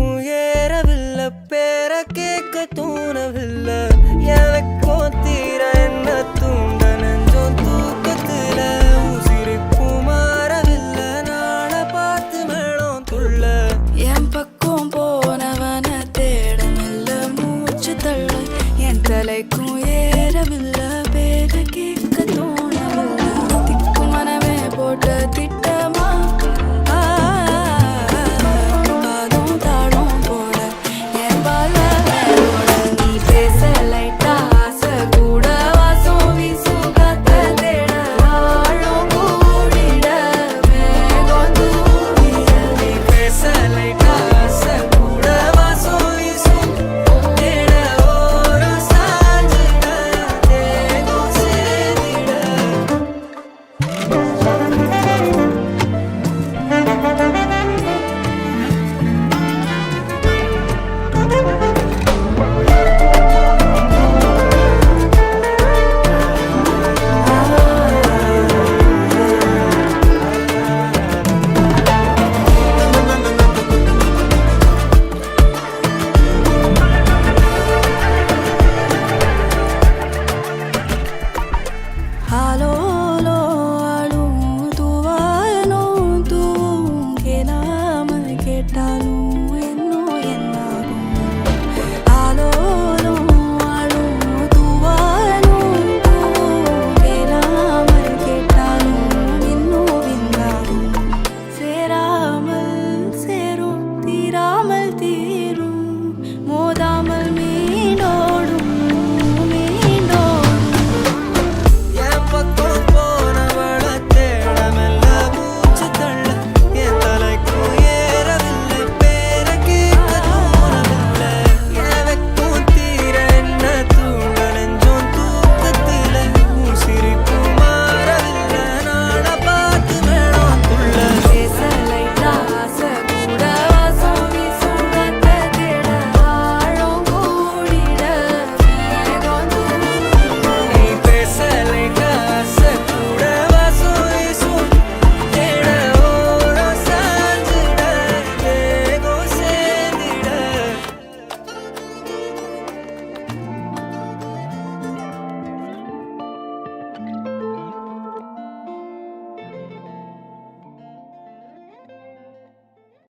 தலைக்கும் ஏறவில்லை பேர கேட்க தோணவில்லை எனக்கும் தீர என்ன தூண்ட நெஞ்சம் தூக்கத்துல உசிரிப்பும் மாறவில்லை நாட பார்த்து மேளம் துள்ள என் பக்கம் போனவன தேடமில்ல மூச்சு தள்ள என் தலைக்கும் ஏறவில்லை பேர கேட்க தோணவில்லை திக்கு மனமே போட்ட திட்டமா பாதம் தாடும் போல என் பால வேரோட நீ பேச லைட்டா ஆசை கூட வாசம் வீசும் காத்த தேட ஆழம் கூடிட மேகம் தூவிட நீ பேச லைட்டா ஆசை கூட வாசம் வீசும் தேட ஓரம் சாஞ்சிட தேகம் சேர்ந்திட ஆலோலோ ஆளும் தூவாயனும் தூவும் கேளாமல் கேட்டாலும் இன்னும் என்னாகும் ஆலோலோ ஆளும் தூவாயனும் தூவும் கேளாமல் கேட்டாலும் இன்னும் என்னாகும் சேராமல் சேரும் தீராமல் தீ